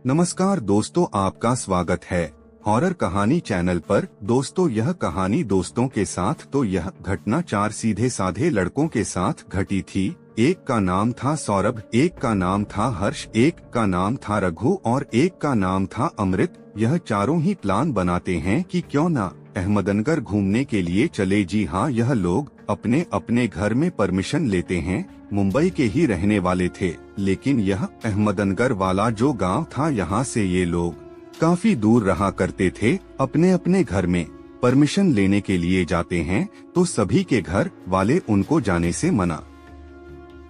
नमस्कार दोस्तों, आपका स्वागत है हॉरर कहानी चैनल पर। दोस्तों, यह कहानी दोस्तों के साथ तो यह घटना 4 सीधे साधे लड़कों के साथ घटी थी। एक का नाम था सौरभ, एक का नाम था हर्ष, एक का नाम था रघु और एक का नाम था अमृत। यह चारों ही प्लान बनाते हैं कि क्यों ना अहमदनगर घूमने के लिए चले। जी हाँ, यह लोग अपने अपने घर में परमिशन लेते हैं। मुंबई के ही रहने वाले थे, लेकिन यह अहमदनगर वाला जो गांव था, यहाँ से ये लोग काफी दूर रहा करते थे। अपने अपने घर में परमिशन लेने के लिए जाते हैं तो सभी के घर वाले उनको जाने से मना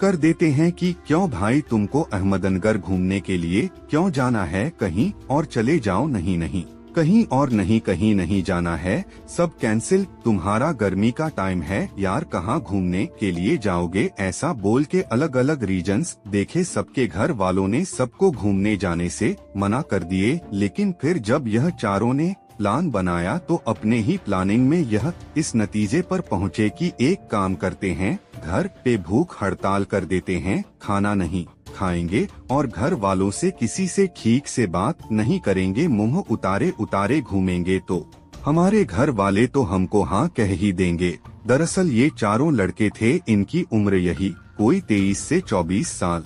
कर देते हैं कि क्यों भाई, तुमको अहमदनगर घूमने के लिए क्यों जाना है, कहीं और चले जाओ। नहीं नहीं, कहीं और नहीं, कहीं नहीं जाना है, सब कैंसिल। तुम्हारा गर्मी का टाइम है यार, कहाँ घूमने के लिए जाओगे। ऐसा बोल के अलग अलग रीजंस देखे, सबके घर वालों ने सबको घूमने जाने से मना कर दिए। लेकिन फिर जब यह चारों ने प्लान बनाया तो अपने ही प्लानिंग में यह इस नतीजे पर पहुँचे कि एक काम करते हैं, घर पे भूख हड़ताल कर देते हैं, खाना नहीं खाएंगे और घर वालों से किसी से ठीक से बात नहीं करेंगे, मुंह उतारे उतारे घूमेंगे तो हमारे घर वाले तो हमको हाँ कह ही देंगे। दरअसल ये चारों लड़के थे, इनकी उम्र यही कोई 23 से 24 साल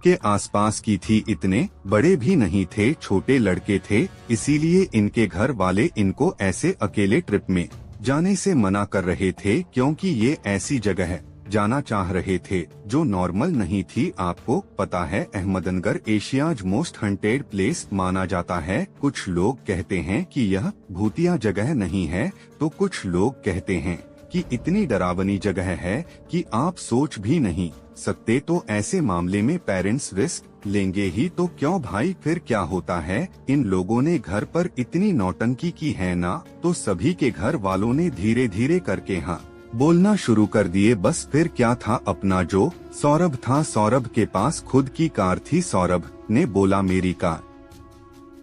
के आसपास की थी। इतने बड़े भी नहीं थे, छोटे लड़के थे। इसीलिए इनके घर वाले इनको ऐसे अकेले ट्रिप में जाने से मना कर रहे थे, क्योंकि ये ऐसी जगह जाना चाह रहे थे जो नॉर्मल नहीं थी। आपको पता है, Ahmednagar Asia's most haunted place माना जाता है। कुछ लोग कहते हैं कि यह भूतिया जगह नहीं है, तो कुछ लोग कहते हैं कि इतनी डरावनी जगह है कि आप सोच भी नहीं सकते। तो ऐसे मामले में पेरेंट्स रिस्क लेंगे ही तो क्यों भाई, फिर क्या होता है। इन लोगों ने घर पर इतनी नौटंकी की है ना, तो सभी के घर वालों ने धीरे धीरे करके हाँ बोलना शुरू कर दिए। बस फिर क्या था, अपना जो सौरभ था, सौरभ के पास खुद की कार थी। सौरभ ने बोला, मेरी कार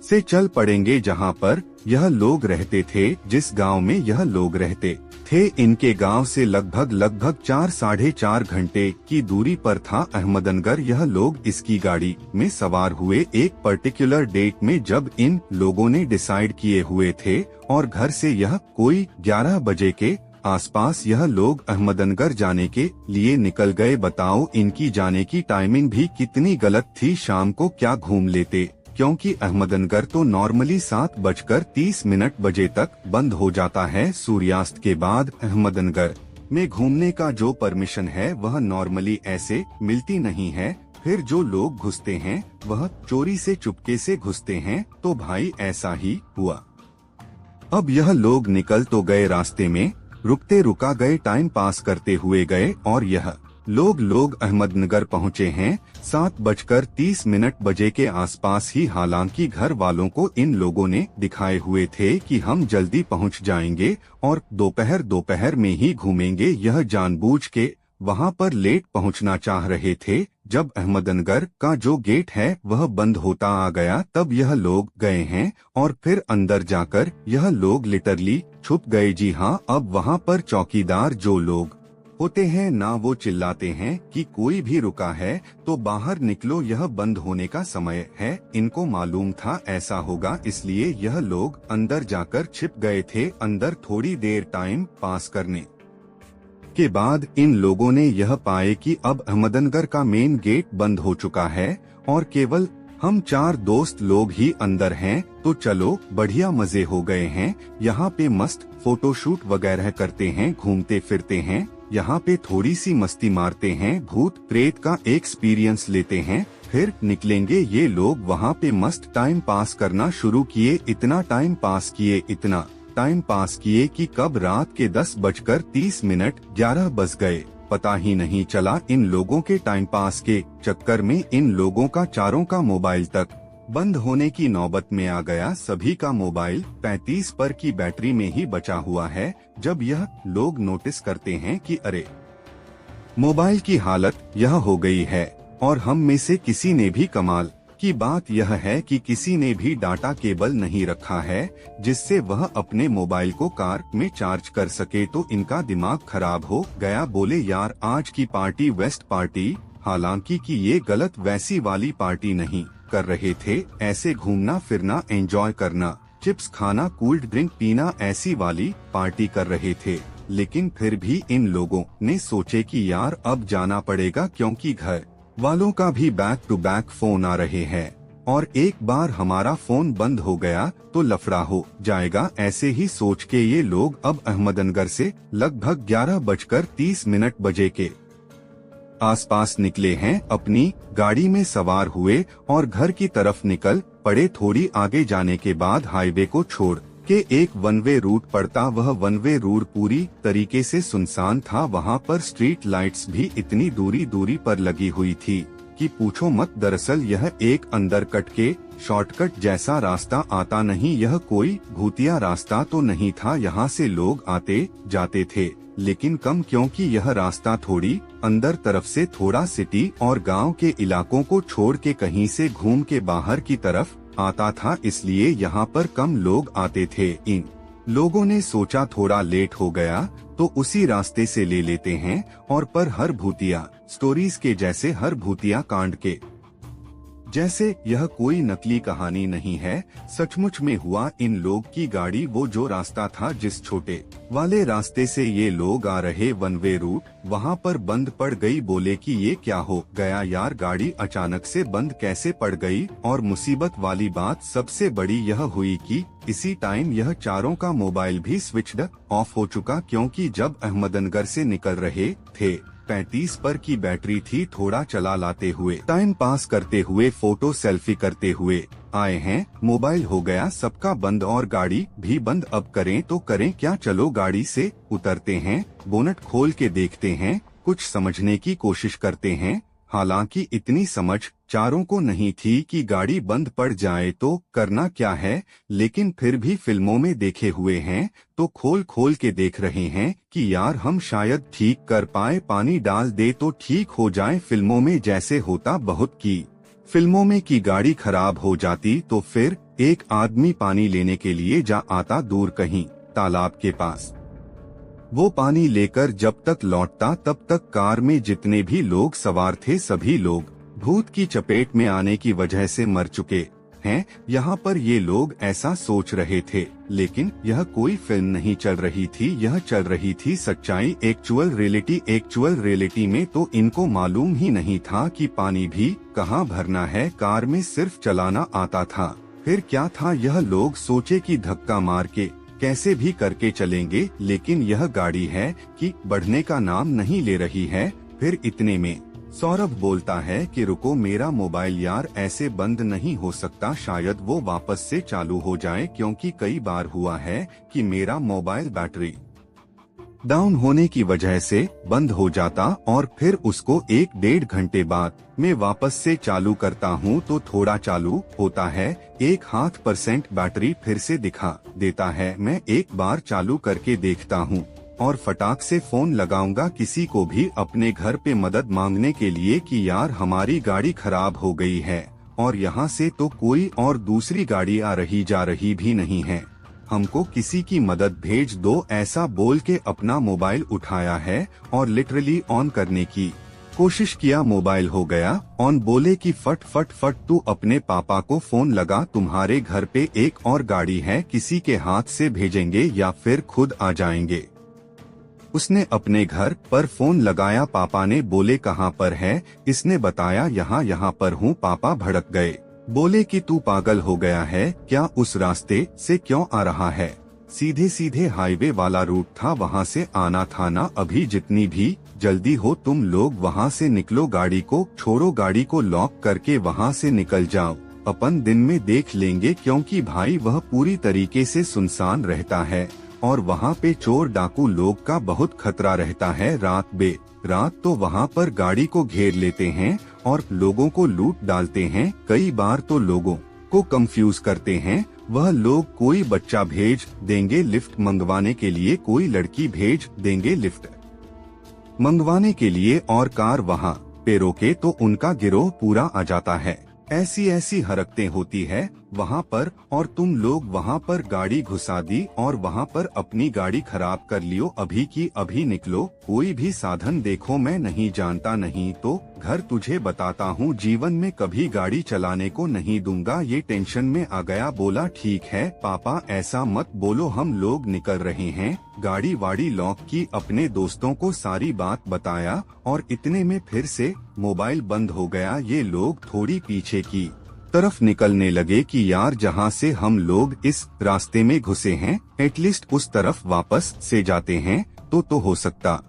से चल पड़ेंगे जहाँ पर यह लोग रहते थे, जिस गांव में यह लोग रहते थे। इनके गांव से लगभग 4-4.5 घंटे की दूरी पर था अहमदनगर। यह लोग इसकी गाड़ी में सवार हुए एक पर्टिकुलर डेट में, जब इन लोगों ने डिसाइड किए हुए थे, और घर से यह कोई 11 बजे के आसपास यह लोग अहमदनगर जाने के लिए निकल गए। बताओ, इनकी जाने की टाइमिंग भी कितनी गलत थी। शाम को क्या घूम लेते, क्योंकि अहमदनगर तो नॉर्मली 7:30 बजे तक बंद हो जाता है। सूर्यास्त के बाद अहमदनगर में घूमने का जो परमिशन है वह नॉर्मली ऐसे मिलती नहीं है। फिर जो लोग घुसते हैं वह चोरी से चुपके से घुसते हैं। तो भाई ऐसा ही हुआ। अब यह लोग निकल तो गए, रास्ते में रुकते रुका गए, टाइम पास करते हुए गए, और यह लोग अहमदनगर पहुँचे हैं 7:30 बजे के आसपास ही। हालांकि घर वालों को इन लोगों ने दिखाए हुए थे कि हम जल्दी पहुंच जाएंगे और दोपहर में ही घूमेंगे। यह जानबूझ के वहां पर लेट पहुंचना चाह रहे थे। जब अहमदनगर का जो गेट है वह बंद होता आ गया, तब यह लोग गए हैं और फिर अंदर जाकर यह लोग लिटरली छुप गए। जी हाँ, अब वहां पर चौकीदार जो लोग होते हैं ना, वो चिल्लाते हैं कि कोई भी रुका है तो बाहर निकलो, यह बंद होने का समय है। इनको मालूम था ऐसा होगा, इसलिए यह लोग अंदर जाकर छिप गए थे। अंदर थोड़ी देर टाइम पास करने के बाद इन लोगों ने यह पाए कि अब अहमदनगर का मेन गेट बंद हो चुका है और केवल हम 4 दोस्त लोग ही अंदर हैं। तो चलो, बढ़िया मजे हो गए हैं। यहाँ पे मस्त फोटोशूट वगैरह करते हैं, घूमते फिरते हैं, यहाँ पे थोड़ी सी मस्ती मारते हैं, भूत प्रेत का एक्सपीरियंस लेते हैं, फिर निकलेंगे। ये लोग वहाँ पे मस्त टाइम पास करना शुरू किए। इतना टाइम पास किए कि कब रात के 10:30 11 बज गए, पता ही नहीं चला। इन लोगों के टाइम पास के चक्कर में इन लोगों का चारों का मोबाइल तक बंद होने की नौबत में आ गया। सभी का मोबाइल 35% की बैटरी में ही बचा हुआ है। जब यह लोग नोटिस करते हैं कि अरे, मोबाइल की हालत यह हो गई है, और हम में से किसी ने भी, कमाल की बात यह है कि किसी ने भी डाटा केबल नहीं रखा है जिससे वह अपने मोबाइल को कार में चार्ज कर सके। तो इनका दिमाग खराब हो गया। बोले, यार आज की पार्टी वेस्ट पार्टी, हालांकि कि ये गलत वैसी वाली पार्टी नहीं कर रहे थे। ऐसे घूमना फिरना, एंजॉय करना, चिप्स खाना, कोल्ड ड्रिंक पीना, ऐसी वाली पार्टी कर रहे थे। लेकिन फिर भी इन लोगों ने सोचे कि यार अब जाना पड़ेगा, क्योंकि घर वालों का भी बैक टू बैक फोन आ रहे हैं और एक बार हमारा फोन बंद हो गया तो लफड़ा हो जाएगा। ऐसे ही सोच के ये लोग अब अहमदनगर से लगभग 11:30 बजे के आसपास निकले हैं। अपनी गाड़ी में सवार हुए और घर की तरफ निकल पड़े। थोड़ी आगे जाने के बाद हाईवे को छोड़ के एक वन वे रूट पड़ता। वह वन वे रूट पूरी तरीके से सुनसान था। वहाँ पर स्ट्रीट लाइट्स भी इतनी दूरी पर लगी हुई थी कि पूछो मत। दरअसल यह एक अंदर कट के शॉर्टकट जैसा रास्ता आता नहीं, यह कोई भूतिया रास्ता तो नहीं था। यहाँ से लोग आते जाते थे लेकिन कम, क्योंकि यह रास्ता थोड़ी अंदर तरफ से थोड़ा सिटी और गांव के इलाकों को छोड़ के कहीं से घूम के बाहर की तरफ आता था, इसलिए यहाँ पर कम लोग आते थे। इन लोगों ने सोचा थोड़ा लेट हो गया तो उसी रास्ते से ले लेते हैं। और पर हर भूतिया स्टोरीज के जैसे, हर भूतिया कांड के जैसे यह कोई नकली कहानी नहीं है, सचमुच में हुआ। इन लोग की गाड़ी वो जो रास्ता था, जिस छोटे वाले रास्ते से ये लोग आ रहे वन वे रूट, वहाँ पर बंद पड़ गई। बोले कि ये क्या हो गया यार, गाड़ी अचानक से बंद कैसे पड़ गई। और मुसीबत वाली बात सबसे बड़ी यह हुई कि इसी टाइम यह चारों का मोबाइल भी स्विच्ड ऑफ हो चुका, क्योंकि जब अहमदनगर से निकल रहे थे 35 की बैटरी थी। थोड़ा चला लाते हुए, टाइम पास करते हुए, फोटो सेल्फी करते हुए आए हैं। मोबाइल हो गया सबका बंद और गाड़ी भी बंद। अब करें तो करें क्या। चलो गाड़ी से उतरते हैं, बोनट खोल के देखते हैं, कुछ समझने की कोशिश करते हैं। हालांकि इतनी समझ चारों को नहीं थी कि गाड़ी बंद पड़ जाए तो करना क्या है, लेकिन फिर भी फिल्मों में देखे हुए हैं तो खोल खोल के देख रहे हैं कि यार हम शायद ठीक कर पाए, पानी डाल दे तो ठीक हो जाए। फिल्मों में जैसे होता बहुत की फिल्मों में की गाड़ी खराब हो जाती तो फिर एक आदमी पानी लेने के लिए जा आता दूर कहीं तालाब के पास। वो पानी लेकर जब तक लौटता तब तक कार में जितने भी लोग सवार थे सभी लोग भूत की चपेट में आने की वजह से मर चुके हैं। यहाँ पर ये लोग ऐसा सोच रहे थे, लेकिन यह कोई फिल्म नहीं चल रही थी, यह चल रही थी सच्चाई, एक्चुअल रियलिटी। एक्चुअल रियलिटी में तो इनको मालूम ही नहीं था कि पानी भी कहाँ भरना है, कार में सिर्फ चलाना आता था। फिर क्या था, यह लोग सोचे कि धक्का मार के कैसे भी करके चलेंगे, लेकिन यह गाड़ी है कि बढ़ने का नाम नहीं ले रही है। फिर इतने में सौरभ बोलता है कि रुको, मेरा मोबाइल यार ऐसे बंद नहीं हो सकता, शायद वो वापस से चालू हो जाए, क्योंकि कई बार हुआ है कि मेरा मोबाइल बैटरी डाउन होने की वजह से बंद हो जाता और फिर उसको 1-1.5 घंटे बाद मैं वापस से चालू करता हूँ तो थोड़ा चालू होता है, 1% बैटरी फिर से दिखा देता है। मैं एक बार चालू करके देखता हूँ और फटाक से फोन लगाऊंगा किसी को भी अपने घर पे मदद मांगने के लिए कि यार हमारी गाड़ी खराब हो गई है और यहाँ से तो कोई और दूसरी गाड़ी आ रही जा रही भी नहीं है, हमको किसी की मदद भेज दो। ऐसा बोल के अपना मोबाइल उठाया है और लिटरली ऑन करने की कोशिश किया, मोबाइल हो गया ऑन। बोले कि फट फट फट तू अपने पापा को फोन लगा, तुम्हारे घर पे एक और गाड़ी है, किसी के हाथ से भेजेंगे या फिर खुद आ जाएंगे। उसने अपने घर पर फोन लगाया, पापा ने बोले कहाँ पर है, इसने बताया यहाँ पर हूँ। पापा भड़क गए, बोले कि तू पागल हो गया है क्या, उस रास्ते से क्यों आ रहा है, सीधे सीधे हाईवे वाला रूट था, वहाँ से आना था ना। अभी जितनी भी जल्दी हो तुम लोग वहाँ से निकलो, गाड़ी को छोड़ो, गाड़ी को लॉक करके वहाँ से निकल जाओ, अपन दिन में देख लेंगे, क्योंकि भाई वह पूरी तरीके से सुनसान रहता है और वहाँ पे चोर डाकू लोग का बहुत खतरा रहता है। रात तो वहाँ पर गाड़ी को घेर लेते हैं और लोगों को लूट डालते हैं, कई बार तो लोगों को कंफ्यूज करते हैं। वह लोग कोई बच्चा भेज देंगे लिफ्ट मंगवाने के लिए, कोई लड़की भेज देंगे लिफ्ट मंगवाने के लिए और कार वहाँ पे रोके तो उनका गिरोह पूरा आ जाता है। ऐसी हरकतें होती है वहाँ पर, और तुम लोग वहाँ पर गाड़ी घुसा दी और वहाँ पर अपनी गाड़ी खराब कर लियो। अभी की अभी निकलो, कोई भी साधन देखो, मैं नहीं जानता, नहीं तो घर तुझे बताता हूँ, जीवन में कभी गाड़ी चलाने को नहीं दूंगा। ये टेंशन में आ गया, बोला ठीक है पापा ऐसा मत बोलो, हम लोग निकल रहे हैं। गाड़ी वाड़ी लॉक की, अपने दोस्तों को सारी बात बताया और इतने में फिर से मोबाइल बंद हो गया। ये लोग थोड़ी पीछे की तरफ निकलने लगे कि यार जहाँ से हम लोग इस रास्ते में घुसे हैं एटलीस्ट उस तरफ वापस से जाते हैं तो हो सकता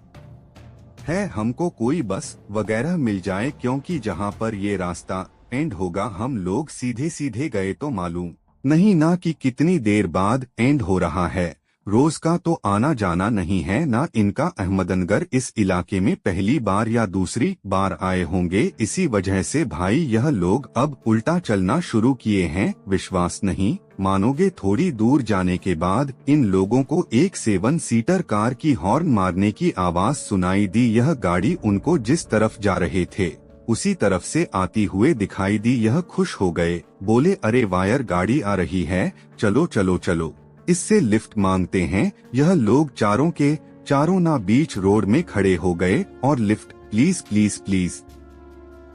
है हमको कोई बस वगैरह मिल जाए, क्योंकि जहाँ पर ये रास्ता एंड होगा हम लोग सीधे सीधे गए तो मालूम नहीं ना कि कितनी देर बाद एंड हो रहा है। रोज का तो आना जाना नहीं है ना इनका। अहमदनगर इस इलाके में पहली बार या दूसरी बार आए होंगे, इसी वजह से भाई यह लोग अब उल्टा चलना शुरू किए हैं। विश्वास नहीं मानोगे, थोड़ी दूर जाने के बाद इन लोगों को एक 7 सीटर कार की हॉर्न मारने की आवाज सुनाई दी। यह गाड़ी उनको जिस तरफ जा रहे थे उसी तरफ से आती हुए दिखाई दी। यह खुश हो गए, बोले अरे वायर गाड़ी आ रही है, चलो चलो चलो इससे लिफ्ट मांगते हैं। यह लोग चारों के चारों ना बीच रोड में खड़े हो गए और लिफ्ट प्लीज प्लीज प्लीज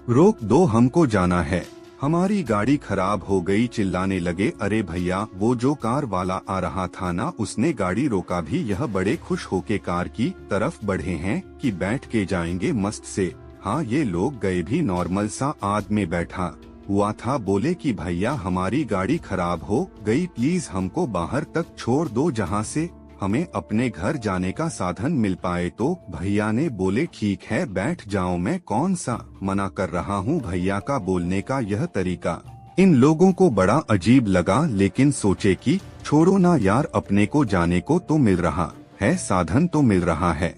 रोक दो, हमको जाना है, हमारी गाड़ी खराब हो गई, चिल्लाने लगे। अरे भैया वो जो कार वाला आ रहा था ना उसने गाड़ी रोका भी। यह बड़े खुश होके कार की तरफ बढ़े हैं कि बैठ के जाएंगे मस्त से। हाँ ये लोग गए भी, नॉर्मल सा आदमी बैठा हुआ था। बोले कि भैया हमारी गाड़ी खराब हो गई, प्लीज हमको बाहर तक छोड़ दो जहां से हमें अपने घर जाने का साधन मिल पाए। तो भैया ने बोले ठीक है बैठ जाओ, मैं कौन सा मना कर रहा हूँ। भैया का बोलने का यह तरीका इन लोगों को बड़ा अजीब लगा, लेकिन सोचे कि छोड़ो ना यार, अपने को जाने को तो मिल रहा है, साधन तो मिल रहा है,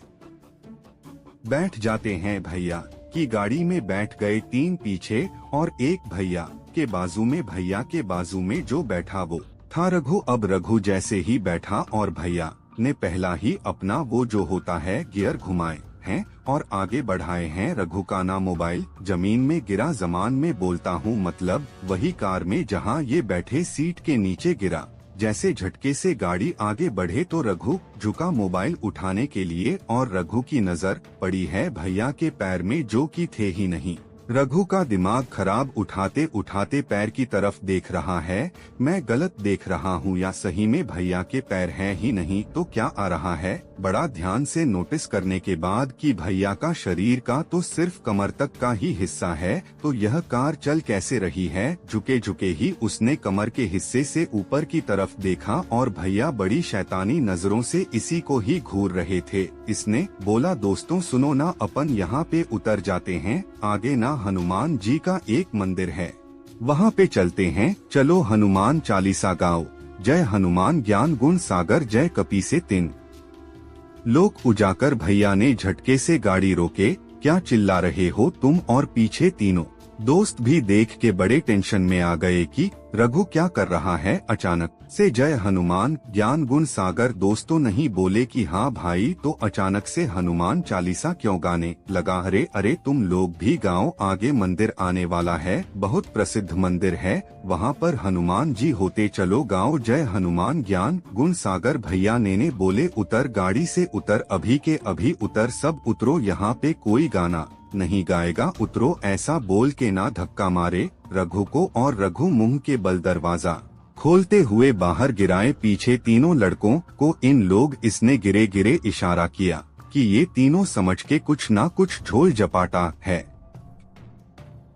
बैठ जाते हैं। भैया की गाड़ी में बैठ गए 3 पीछे और एक भैया के बाजू में। भैया के बाजू में जो बैठा वो था रघु। अब रघु जैसे ही बैठा और भैया ने पहला ही अपना वो जो होता है गियर घुमाए हैं और आगे बढ़ाए हैं। रघु का ना मोबाइल जमीन में गिरा, जमान में बोलता हूँ मतलब वही कार में जहाँ ये बैठे सीट के नीचे गिरा। जैसे झटके से गाड़ी आगे बढ़े तो रघु झुका मोबाइल उठाने के लिए और रघु की नजर पड़ी है भैया के पैर में जो कि थे ही नहीं। रघु का दिमाग खराब, उठाते उठाते पैर की तरफ देख रहा है। मैं गलत देख रहा हूँ या सही में भैया के पैर हैं ही नहीं तो क्या आ रहा है। बड़ा ध्यान से नोटिस करने के बाद कि भैया का शरीर का तो सिर्फ कमर तक का ही हिस्सा है, तो यह कार चल कैसे रही है। झुके झुके ही उसने कमर के हिस्से से ऊपर की तरफ देखा और भैया बड़ी शैतानी नजरों से इसी को ही घूर रहे थे। इसने बोला दोस्तों सुनो ना, अपन यहाँ पे उतर जाते हैं, आगे ना हनुमान जी का एक मंदिर है, वहाँ पे चलते हैं, चलो हनुमान चालीसा गाओ, जय हनुमान ज्ञान गुण सागर जय कपी से 3 लोग उजाकर। भैया ने झटके से गाड़ी रोके, क्या चिल्ला रहे हो तुम। और पीछे तीनों दोस्त भी देख के बड़े टेंशन में आ गए कि रघु क्या कर रहा है। अचानक से जय हनुमान ज्ञान गुण सागर दोस्तों नहीं बोले कि हाँ भाई, तो अचानक से हनुमान चालीसा क्यों गाने लगा। अरे अरे तुम लोग भी गाओ, आगे मंदिर आने वाला है, बहुत प्रसिद्ध मंदिर है, वहाँ पर हनुमान जी होते, चलो गाओ जय हनुमान ज्ञान गुण सागर। भैया ने बोले उतर, गाड़ी से उतर, अभी के अभी उतर, सब उतरो, यहाँ पे कोई गाना नहीं गाएगा, उतरो। ऐसा बोल के ना धक्का मारे रघु को और रघु मुंह के बल दरवाजा खोलते हुए बाहर गिराए। पीछे तीनों लड़कों को इन लोग इसने गिरे गिरे इशारा किया कि ये तीनों समझ के कुछ ना कुछ झोल जपाटा है,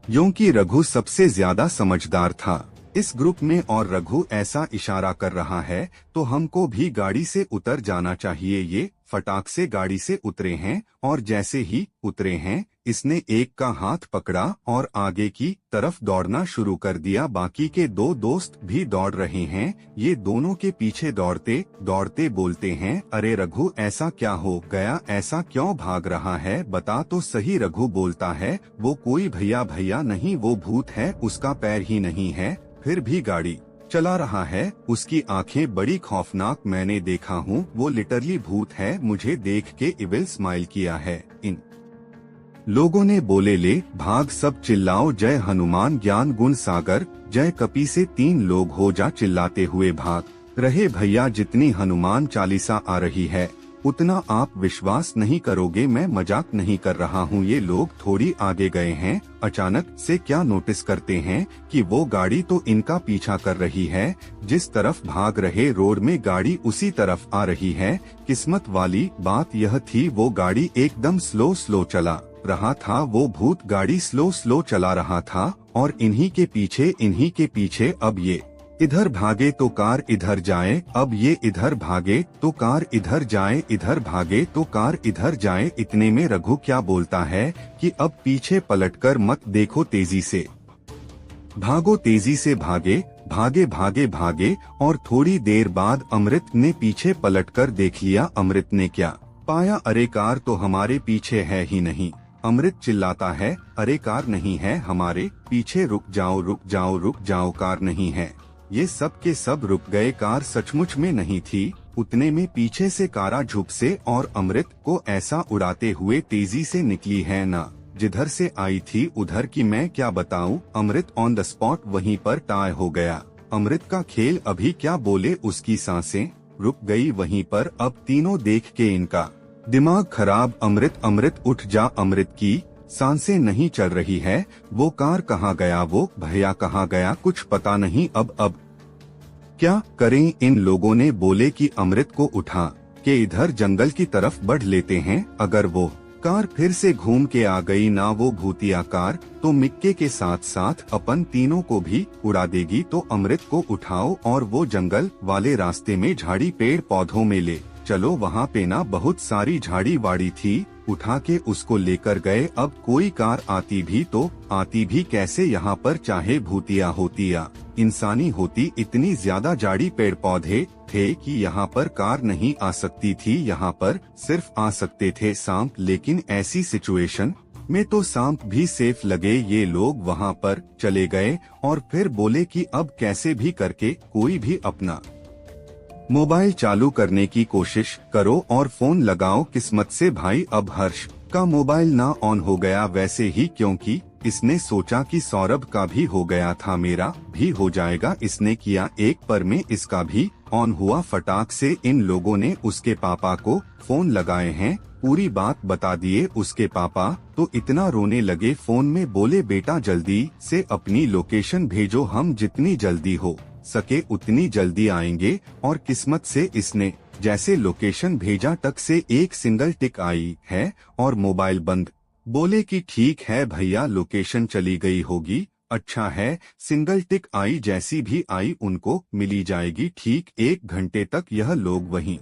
क्योंकि रघु सबसे ज्यादा समझदार था इस ग्रुप में और रघु ऐसा इशारा कर रहा है तो हमको भी गाड़ी से उतर जाना चाहिए। ये फटाक से गाड़ी से उतरे हैं और जैसे ही उतरे हैं इसने एक का हाथ पकड़ा और आगे की तरफ दौड़ना शुरू कर दिया। बाकी के 2 दोस्त भी दौड़ रहे हैं, ये दोनों के पीछे दौड़ते दौड़ते बोलते हैं अरे रघु ऐसा क्या हो गया, ऐसा क्यों भाग रहा है, बता तो सही। रघु बोलता है वो कोई भैया भैया नहीं, वो भूत है, उसका पैर ही नहीं है, फिर भी गाड़ी चला रहा है, उसकी आंखें बड़ी खौफनाक, मैंने देखा हूँ, वो लिटरली भूत है, मुझे देख के इविल स्माइल किया है। इन लोगों ने बोले ले भाग सब चिल्लाओ जय हनुमान ज्ञान गुण सागर जय कपी से 3 लोग हो जा चिल्लाते हुए भाग रहे भैया। जितनी हनुमान चालीसा आ रही है उतना आप विश्वास नहीं करोगे, मैं मजाक नहीं कर रहा हूँ। ये लोग थोड़ी आगे गए हैं, अचानक से क्या नोटिस करते हैं कि वो गाड़ी तो इनका पीछा कर रही है। जिस तरफ भाग रहे रोड में गाड़ी उसी तरफ आ रही है। किस्मत वाली बात यह थी वो गाड़ी एकदम स्लो चला रहा था। वो भूत गाड़ी स्लो चला रहा था और इन्हीं के पीछे अब ये इधर भागे तो कार इधर जाए, अब ये इधर भागे तो कार इधर जाए, इधर भागे तो कार इधर जाए। इतने में रघु क्या बोलता है कि अब पीछे पलटकर मत देखो, तेजी से भागो, तेजी से भागे भागे और थोड़ी देर बाद अमृत ने पीछे पलटकर देख लिया। अमृत ने क्या पाया, अरे कार तो हमारे पीछे है ही नहीं। अमृत चिल्लाता है, अरे कार नहीं है हमारे पीछे, रुक जाओ कार नहीं है। ये सब के सब रुक गए, कार सचमुच में नहीं थी। उतने में पीछे से कारा झुक से और अमृत को ऐसा उड़ाते हुए तेजी से निकली है ना, जिधर से आई थी उधर की मैं क्या बताऊं। अमृत ऑन द स्पॉट वहीं पर टाई हो गया। अमृत का खेल अभी क्या बोले, उसकी सांसें रुक गई वहीं पर। अब तीनों देख के इनका दिमाग खराब। अमृत उठ जा, अमृत की सांसें नहीं चल रही है। वो कार कहाँ गया, वो भैया कहाँ गया, कुछ पता नहीं। अब क्या करें। इन लोगों ने बोले कि अमृत को उठा के इधर जंगल की तरफ बढ़ लेते हैं। अगर वो कार फिर से घूम के आ गई ना, वो भूतिया कार, तो मिक्के के साथ साथ अपन तीनों को भी उड़ा देगी। तो अमृत को उठाओ और वो जंगल वाले रास्ते में झाड़ी पेड़ पौधों में ले चलो। वहाँ पे ना बहुत सारी झाड़ी वाड़ी थी, उठा के उसको लेकर गए। अब कोई कार आती भी कैसे यहाँ पर, चाहे भूतिया होती या इंसानी होती, इतनी ज्यादा झाड़ी पेड़ पौधे थे कि यहाँ पर कार नहीं आ सकती थी। यहाँ पर सिर्फ आ सकते थे सांप, लेकिन ऐसी सिचुएशन में तो सांप भी सेफ लगे। ये लोग वहाँ पर चले गए और फिर बोले कि अब कैसे भी करके कोई भी अपना मोबाइल चालू करने की कोशिश करो और फोन लगाओ। किस्मत से भाई अब हर्ष का मोबाइल ना ऑन हो गया, वैसे ही क्योंकि इसने सोचा कि सौरभ का भी हो गया था, मेरा भी हो जाएगा। इसने किया एक पर में इसका भी ऑन हुआ। फटाक से इन लोगों ने उसके पापा को फोन लगाए हैं, पूरी बात बता दिए। उसके पापा तो इतना रोने लगे फोन में, बोले बेटा जल्दी से अपनी लोकेशन भेजो, हम जितनी जल्दी हो सके उतनी जल्दी आएंगे। और किस्मत से इसने जैसे लोकेशन भेजा तक से एक सिंगल टिक आई है और मोबाइल बंद। बोले कि ठीक है भैया, लोकेशन चली गई होगी, अच्छा है। सिंगल टिक आई, जैसी भी आई उनको मिली जाएगी। ठीक 1 घंटे तक यह लोग वहीं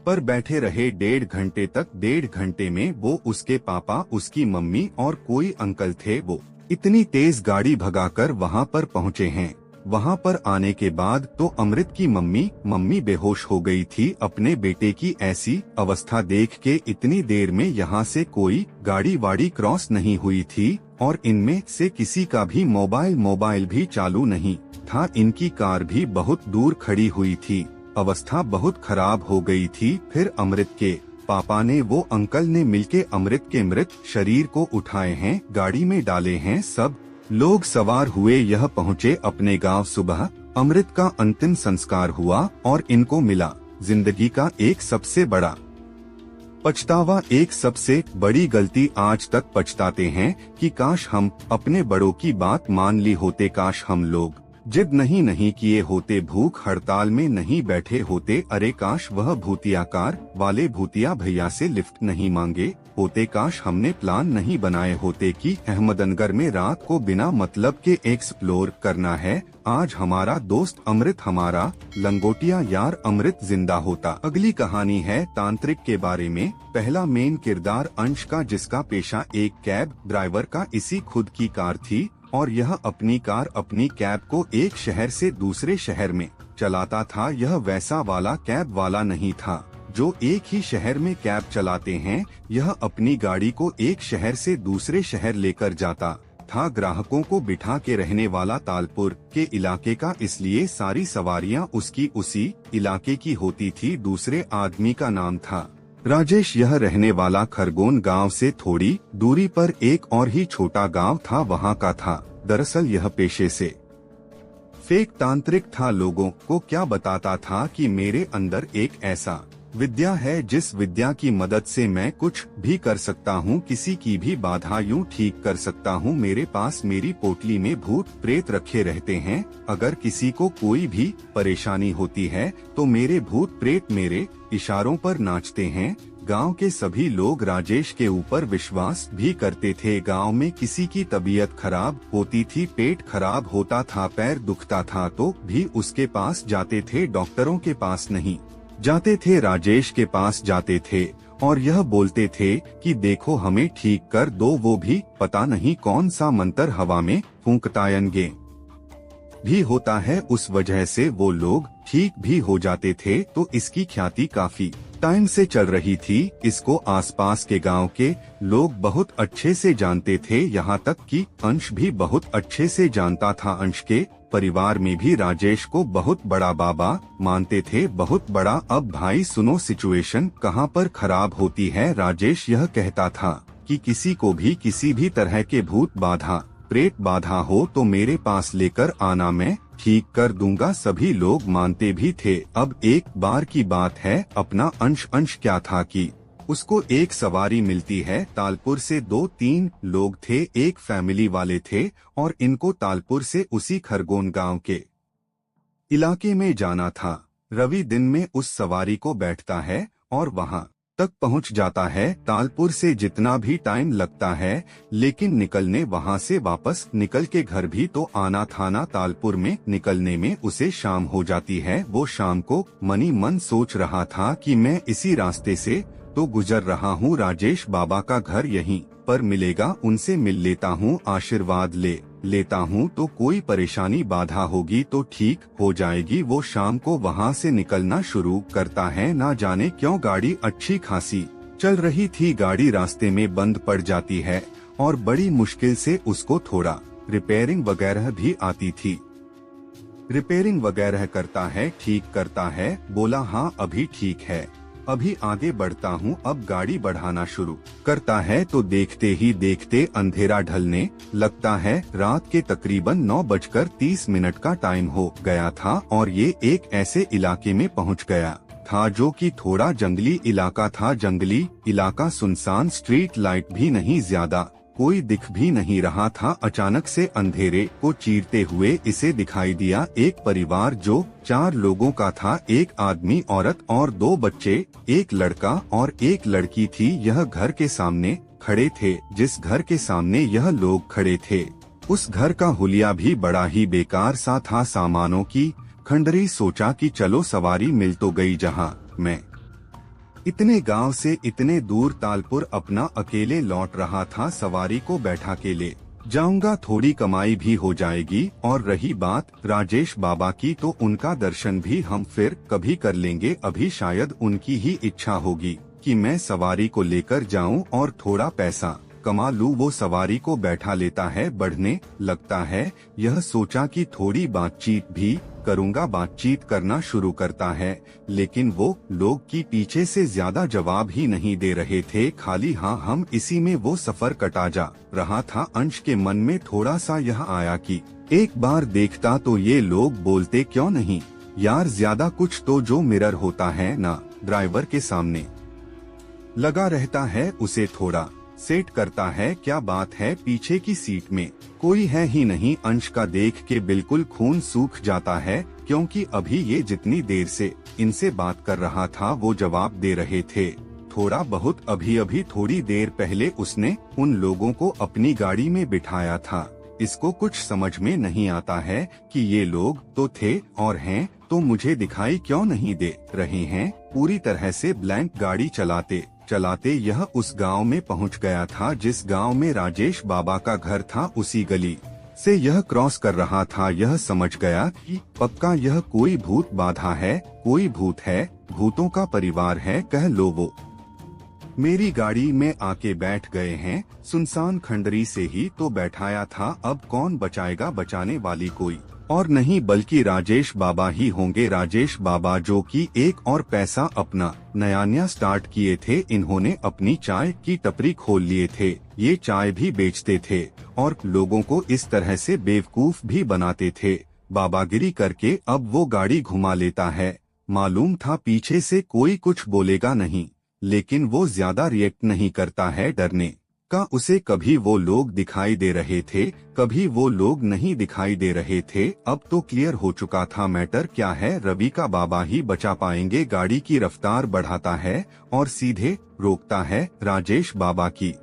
पर बैठे रहे, 1.5 घंटे में वो, उसके पापा, उसकी मम्मी और कोई अंकल थे, वो इतनी तेज गाड़ी भगाकर वहाँ पर पहुँचे हैं। वहाँ पर आने के बाद तो अमृत की मम्मी बेहोश हो गई थी अपने बेटे की ऐसी अवस्था देख के। इतनी देर में यहाँ से कोई गाड़ी वाड़ी क्रॉस नहीं हुई थी और इनमें से किसी का भी मोबाइल भी चालू नहीं था। इनकी कार भी बहुत दूर खड़ी हुई थी, अवस्था बहुत खराब हो गई थी। फिर अमृत के पापा ने, वो अंकल ने मिलके अमृत के मृत शरीर को उठाए हैं, गाड़ी में डाले हैं। सब लोग सवार हुए, यह पहुँचे अपने गांव। सुबह अमृत का अंतिम संस्कार हुआ और इनको मिला जिंदगी का एक सबसे बड़ा पछतावा, एक सबसे बड़ी गलती। आज तक पछताते हैं कि काश हम अपने बड़ों की बात मान ली होते, काश हम लोग जिद नहीं किए होते, भूख हड़ताल में नहीं बैठे होते। अरे काश वह भूतिया कार वाले भूतिया भैया से लिफ्ट नहीं मांगे होते, काश हमने प्लान नहीं बनाए होते कि अहमदनगर में रात को बिना मतलब के एक्सप्लोर करना है। आज हमारा दोस्त अमृत, हमारा लंगोटिया यार अमृत जिंदा होता। अगली कहानी है तांत्रिक के बारे में। पहला मेन किरदार अंश का, जिसका पेशा एक कैब ड्राइवर का इसी खुद की कार थी और यह अपनी कार, अपनी कैब को एक शहर से दूसरे शहर में चलाता था। यह वैसा वाला कैब वाला नहीं था जो एक ही शहर में कैब चलाते हैं, यह अपनी गाड़ी को एक शहर से दूसरे शहर लेकर जाता था। ग्राहकों को बिठा के रहने वाला तालपुर के इलाके का, इसलिए सारी सवारियां उसकी उसी इलाके की होती थी। दूसरे आदमी का नाम था राजेश यह रहने वाला खरगोन गांव से थोड़ी दूरी पर एक और ही छोटा गांव था, वहां का था। दरअसल यह पेशे से फेक तांत्रिक था। लोगों को क्या बताता था कि मेरे अंदर एक ऐसा विद्या है जिस विद्या की मदद से मैं कुछ भी कर सकता हूँ, किसी की भी बाधा यूं ठीक कर सकता हूँ। मेरे पास मेरी पोटली में भूत प्रेत रखे रहते हैं। अगर किसी को कोई भी परेशानी होती है तो मेरे भूत प्रेत मेरे इशारों पर नाचते हैं। गांव के सभी लोग राजेश के ऊपर विश्वास भी करते थे। गांव में किसी की तबीयत खराब होती थी, पेट खराब होता था, पैर दुखता था तो भी उसके पास जाते थे, डॉक्टरों के पास नहीं जाते थे, राजेश के पास जाते थे और यह बोलते थे कि देखो हमें ठीक कर दो। वो भी पता नहीं कौन सा मंत्र हवा में फूंकतायनगे भी होता है, उस वजह से वो लोग ठीक भी हो जाते थे। तो इसकी ख्याति काफी टाइम से चल रही थी। इसको आसपास के गांव के लोग बहुत अच्छे से जानते थे, यहाँ तक कि अंश भी बहुत अच्छे से जानता था। अंश के परिवार में भी राजेश को बहुत बड़ा बाबा मानते थे, बहुत बड़ा। अब भाई सुनो, सिचुएशन कहाँ पर खराब होती है। राजेश यह कहता था कि किसी को भी किसी भी तरह के भूत बाधा प्रेत बाधा हो तो मेरे पास लेकर आना, मैं ठीक कर दूंगा। सभी लोग मानते भी थे। अब एक बार की बात है, अपना अंश क्या था कि उसको एक सवारी मिलती है। तालपुर से 2-3 लोग थे, एक फैमिली वाले थे और इनको तालपुर से उसी खरगोन गांव के इलाके में जाना था। रवि दिन में उस सवारी को बैठता है और वहां तक पहुंच जाता है। तालपुर से जितना भी टाइम लगता है, लेकिन निकलने वहां से वापस निकल के घर भी तो आना था ना। तालपुर में निकलने में उसे शाम हो जाती है। वो शाम को मनी मन सोच रहा था कि मैं इसी रास्ते से तो गुजर रहा हूँ, राजेश बाबा का घर यहीं पर मिलेगा, उनसे मिल लेता हूँ, आशीर्वाद ले लेता हूँ तो कोई परेशानी बाधा होगी तो ठीक हो जाएगी। वो शाम को वहाँ से निकलना शुरू करता है। ना जाने क्यों गाड़ी अच्छी खासी चल रही थी, गाड़ी रास्ते में बंद पड़ जाती है और बड़ी मुश्किल से उसको थोड़ा रिपेयरिंग वगैरह भी आती थी। रिपेयरिंग वगैरह करता है, ठीक करता है, बोला हाँ अभी ठीक है, अभी आगे बढ़ता हूँ। अब गाड़ी बढ़ाना शुरू करता है तो देखते ही देखते अंधेरा ढलने लगता है। रात के तकरीबन 9:30 का टाइम हो गया था और ये एक ऐसे इलाके में पहुँच गया था जो कि थोड़ा जंगली इलाका था। जंगली इलाका, सुनसान, स्ट्रीट लाइट भी नहीं, ज्यादा कोई दिख भी नहीं रहा था। अचानक से अंधेरे को चीरते हुए इसे दिखाई दिया एक परिवार जो 4 लोगों का था, एक आदमी, औरत और 2 बच्चे, एक लड़का और एक लड़की थी। यह घर के सामने खड़े थे। जिस घर के सामने यह लोग खड़े थे उस घर का हुलिया भी बड़ा ही बेकार सा था, सामानों की खंडरी। सोचा कि चलो सवारी मिल तो गई, जहां मैं इतने गांव से इतने दूर तालपुर अपना अकेले लौट रहा था, सवारी को बैठा के ले जाऊंगा, थोड़ी कमाई भी हो जाएगी। और रही बात राजेश बाबा की, तो उनका दर्शन भी हम फिर कभी कर लेंगे। अभी शायद उनकी ही इच्छा होगी कि मैं सवारी को लेकर जाऊं और थोड़ा पैसा कमा लूं। वो सवारी को बैठा लेता है, बढ़ने लगता है। यह सोचा कि थोड़ी बातचीत भी करूंगा, बातचीत करना शुरू करता है, लेकिन वो लोग की पीछे से ज्यादा जवाब ही नहीं दे रहे थे, खाली हाँ हम। इसी में वो सफर कटा जा रहा था। अंश के मन में थोड़ा सा यह आया कि एक बार देखता तो ये लोग बोलते क्यों नहीं यार, ज्यादा कुछ तो जो मिरर होता है ना, ड्राइवर के सामने लगा रहता है, उसे थोड़ा सेट करता है। क्या बात है, पीछे की सीट में कोई है ही नहीं। अंश का देख के बिल्कुल खून सूख जाता है, क्योंकि अभी ये जितनी देर से इनसे बात कर रहा था वो जवाब दे रहे थे थोड़ा बहुत। अभी थोड़ी देर पहले उसने उन लोगों को अपनी गाड़ी में बिठाया था। इसको कुछ समझ में नहीं आता है कि ये लोग तो थे और हैं तो मुझे दिखाई क्यों नहीं दे रहे हैं। पूरी तरह से ब्लैंक गाड़ी चलाते चलाते यह उस गांव में पहुंच गया था जिस गांव में राजेश बाबा का घर था। उसी गली से यह क्रॉस कर रहा था। यह समझ गया कि पक्का यह कोई भूत बाधा है, कोई भूत है, भूतों का परिवार है कह लो। वो मेरी गाड़ी में आके बैठ गए हैं, सुनसान खंडरी से ही तो बैठाया था, अब कौन बचाएगा, बचाने वाली कोई और नहीं बल्कि राजेश बाबा ही होंगे। राजेश बाबा जो कि एक और पैसा अपना नया स्टार्ट किए थे। इन्होंने अपनी चाय की टपरी खोल लिए थे, ये चाय भी बेचते थे और लोगों को इस तरह से बेवकूफ भी बनाते थे। बाबागिरी करके अब वो गाड़ी घुमा लेता है। मालूम था पीछे से कोई कुछ बोलेगा नहीं, लेकिन वो ज्यादा रिएक्ट नहीं करता है डरने का। उसे कभी वो लोग दिखाई दे रहे थे, कभी वो लोग नहीं दिखाई दे रहे थे। अब तो क्लियर हो चुका था मैटर क्या है। रवि का बाबा ही बचा पाएंगे। गाड़ी की रफ्तार बढ़ाता है और सीधे रोकता है राजेश बाबा की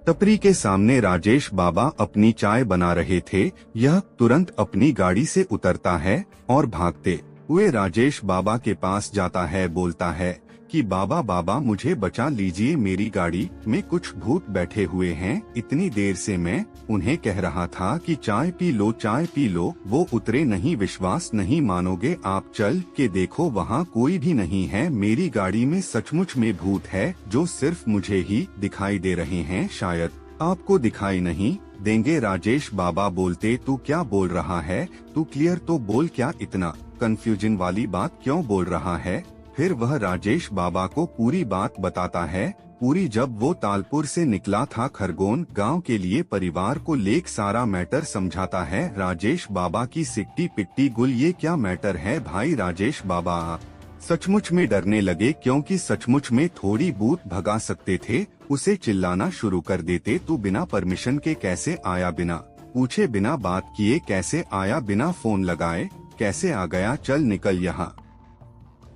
टपरी के सामने। राजेश बाबा अपनी चाय बना रहे थे। यह तुरंत अपनी गाड़ी से उतरता है और भागते हुए राजेश बाबा के पास जाता है। बोलता है कि बाबा बाबा मुझे बचा लीजिए, मेरी गाड़ी में कुछ भूत बैठे हुए हैं। इतनी देर से मैं उन्हें कह रहा था कि चाय पी लो, चाय पी लो। वो उतरे नहीं। विश्वास नहीं मानोगे आप, चल के देखो वहाँ कोई भी नहीं है। मेरी गाड़ी में सचमुच में भूत है जो सिर्फ मुझे ही दिखाई दे रहे हैं, शायद आपको दिखाई नहीं देंगे। राजेश बाबा बोलते तू क्या बोल रहा है, तू क्लियर तो बोल, क्या इतना कंफ्यूजन वाली बात क्यों बोल रहा है। फिर वह राजेश बाबा को पूरी बात बताता है, पूरी। जब वो तालपुर से निकला था खरगोन गांव के लिए परिवार को लेकर सारा मैटर समझाता है। राजेश बाबा की सिट्टी पिट्टी गुल, ये क्या मैटर है भाई। राजेश बाबा सचमुच में डरने लगे, क्योंकि सचमुच में थोड़ी भूत भगा सकते थे। उसे चिल्लाना शुरू कर देते, तू बिना परमिशन के कैसे आया, बिना पूछे बिना बात किए कैसे आया, बिना फोन लगाए कैसे आ गया, चल निकल यहाँ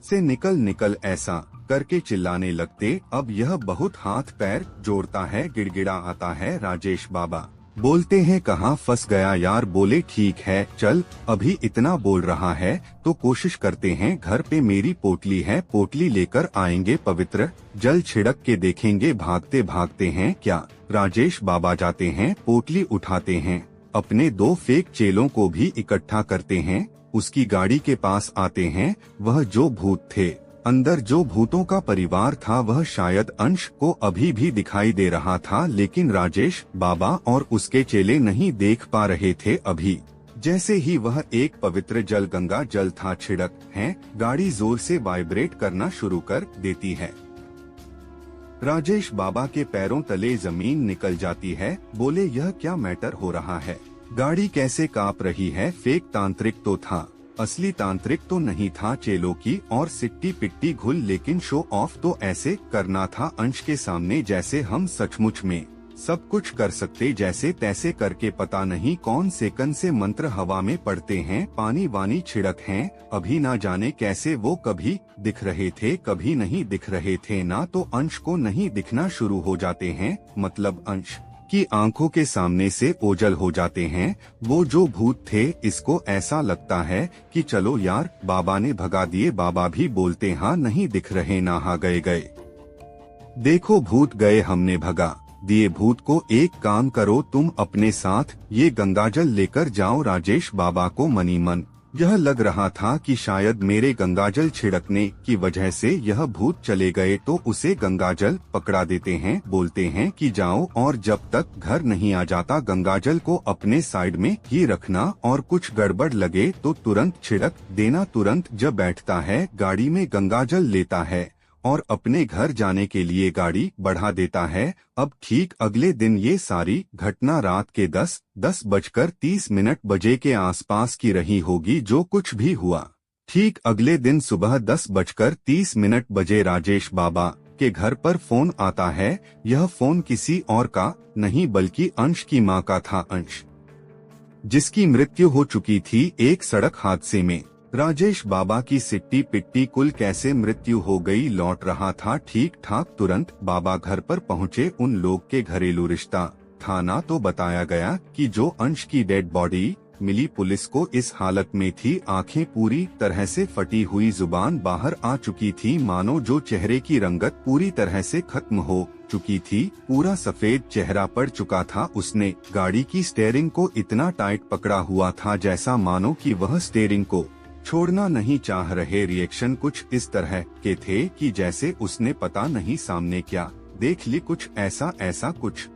से, निकल निकल, ऐसा करके चिल्लाने लगते। अब यह बहुत हाथ पैर जोड़ता है, गिड़गिड़ा आता है। राजेश बाबा बोलते हैं कहाँ फंस गया यार। बोले ठीक है चल, अभी इतना बोल रहा है तो कोशिश करते हैं। घर पे मेरी पोटली है, पोटली लेकर आएंगे, पवित्र जल छिड़क के देखेंगे। भागते भागते हैं क्या राजेश बाबा जाते हैं, पोटली उठाते हैं, अपने 2 फेक चेलों को भी इकट्ठा करते हैं, उसकी गाड़ी के पास आते हैं। वह जो भूत थे, अंदर जो भूतों का परिवार था, वह शायद अंश को अभी भी दिखाई दे रहा था, लेकिन राजेश बाबा और उसके चेले नहीं देख पा रहे थे अभी। जैसे ही वह एक पवित्र जल, गंगा जल था, छिड़क है, गाड़ी जोर से वाइब्रेट करना शुरू कर देती है। राजेश बाबा के पैरों तले जमीन निकल जाती है। बोले यह क्या मैटर हो रहा है, गाड़ी कैसे कांप रही है। फेक तांत्रिक तो था, असली तांत्रिक तो नहीं था। चेलों की और सिट्टी पिट्टी घुल, लेकिन शो ऑफ तो ऐसे करना था अंश के सामने जैसे हम सचमुच में सब कुछ कर सकते, जैसे तैसे करके। पता नहीं कौन सेकंड से मंत्र हवा में पड़ते हैं, पानी वानी छिड़क हैं। अभी ना जाने कैसे वो कभी दिख रहे थे, कभी नहीं दिख रहे थे। ना तो अंश को नहीं दिखना शुरू हो जाते हैं, मतलब अंश की आंखों के सामने से ओझल हो जाते हैं। वो जो भूत थे, इसको ऐसा लगता है कि चलो यार बाबा ने भगा दिए। बाबा भी बोलते हाँ नहीं दिख रहे, नहा गए, देखो भूत गए, हमने भगा दिए भूत को। एक काम करो तुम अपने साथ ये गंगाजल लेकर जाओ। राजेश बाबा को मनी मन यह लग रहा था कि शायद मेरे गंगाजल छिड़कने की वजह से यह भूत चले गए, तो उसे गंगाजल पकड़ा देते हैं। बोलते हैं कि जाओ और जब तक घर नहीं आ जाता गंगाजल को अपने साइड में ही रखना, और कुछ गड़बड़ लगे तो तुरंत छिड़क देना। तुरंत जब बैठता है गाड़ी में, गंगाजल लेता है और अपने घर जाने के लिए गाड़ी बढ़ा देता है। अब ठीक अगले दिन ये सारी घटना रात के 10:30 बजे के आसपास की रही होगी, जो कुछ भी हुआ। ठीक अगले दिन सुबह 10:30 बजे राजेश बाबा के घर पर फोन आता है। यह फोन किसी और का नहीं बल्कि अंश की मां का था। अंश जिसकी मृत्यु हो चुकी थी एक सड़क हादसे में। राजेश बाबा की सिट्टी पिट्टी कुल कैसे मृत्यु हो गई, लौट रहा था ठीक ठाक। तुरंत बाबा घर पर पहुंचे। उन लोग के घरेलू रिश्ता था ना, तो बताया गया कि जो अंश की डेड बॉडी मिली पुलिस को इस हालत में थी, आंखें पूरी तरह से फटी हुई, जुबान बाहर आ चुकी थी, मानो जो चेहरे की रंगत पूरी तरह से खत्म हो चुकी थी, पूरा सफेद चेहरा पड़ चुका था। उसने गाड़ी की स्टीयरिंग को इतना टाइट पकड़ा हुआ था जैसा मानो कि वह स्टीयरिंग को छोड़ना नहीं चाह रहे। रिएक्शन कुछ इस तरह के थे कि जैसे उसने पता नहीं सामने क्या देख ली, कुछ ऐसा कुछ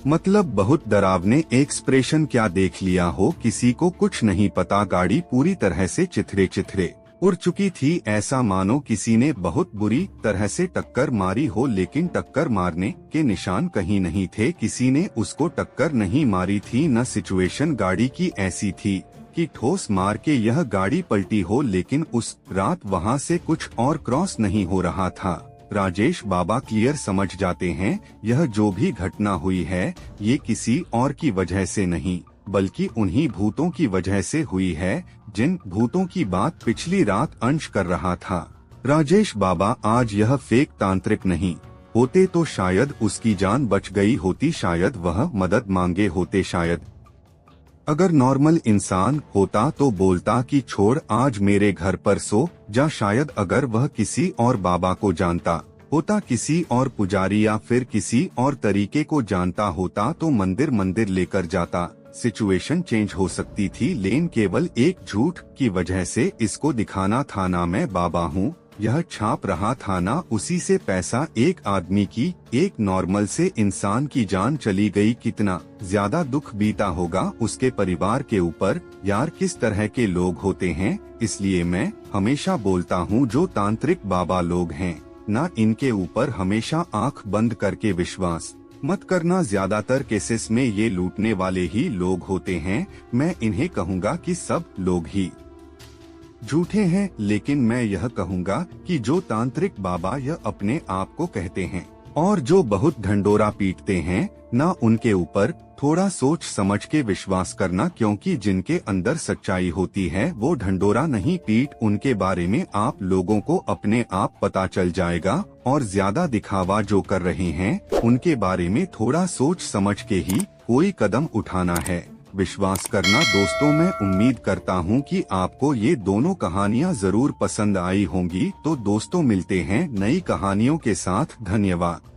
मतलब बहुत डरावने एक्सप्रेशन क्या देख लिया हो, किसी को कुछ नहीं पता, गाड़ी पूरी तरह से चिथरे चिथरे उड़ चुकी थी, ऐसा मानो किसी ने बहुत बुरी तरह से टक्कर मारी हो, लेकिन टक्कर मारने के निशान कहीं नहीं थे, किसी ने उसको टक्कर नहीं मारी थी। न सिचुएशन गाड़ी की ऐसी थी कि ठोस मार के यह गाड़ी पलटी हो, लेकिन उस रात वहाँ से कुछ और क्रॉस नहीं हो रहा था। राजेश बाबा क्लियर समझ जाते हैं, यह जो भी घटना हुई है ये किसी और की वजह से नहीं बल्कि उन्हीं भूतों की वजह से हुई है, जिन भूतों की बात पिछली रात अंश कर रहा था। राजेश बाबा आज यह फेक तांत्रिक नहीं होते तो शायद उसकी जान बच गई होती, शायद वह मदद मांगे होते, शायद अगर नॉर्मल इंसान होता तो बोलता कि छोड़ आज मेरे घर पर सो जा, शायद अगर वह किसी और बाबा को जानता होता, किसी और पुजारी या फिर किसी और तरीके को जानता होता तो मंदिर मंदिर लेकर जाता, सिचुएशन चेंज हो सकती थी। लेकिन केवल एक झूठ की वजह से इसको दिखाना था ना मैं बाबा हूँ, यह छाप रहा था ना उसी से पैसा, एक आदमी की, एक नॉर्मल से इंसान की जान चली गई, कितना ज्यादा दुख बीता होगा उसके परिवार के ऊपर। यार किस तरह के लोग होते हैं, इसलिए मैं हमेशा बोलता हूँ जो तांत्रिक बाबा लोग हैं ना, इनके ऊपर हमेशा आंख बंद करके विश्वास मत करना, ज्यादातर केसेस में ये लूटने वाले ही लोग होते हैं। मैं इन्हें कहूँगा कि सब लोग ही झूठे हैं, लेकिन मैं यह कहूँगा कि जो तांत्रिक बाबा यह अपने आप को कहते हैं और जो बहुत ढंडोरा पीटते हैं ना, उनके ऊपर थोड़ा सोच समझ के विश्वास करना, क्योंकि जिनके अंदर सच्चाई होती है वो ढंडोरा नहीं पीट, उनके बारे में आप लोगों को अपने आप पता चल जाएगा। और ज्यादा दिखावा जो कर रहे हैं उनके बारे में थोड़ा सोच समझ के ही कोई कदम उठाना है। विश्वास करना दोस्तों, मैं उम्मीद करता हूँ कि आपको ये दोनों कहानियाँ जरूर पसंद आई होंगी। तो दोस्तों मिलते हैं नई कहानियों के साथ, धन्यवाद।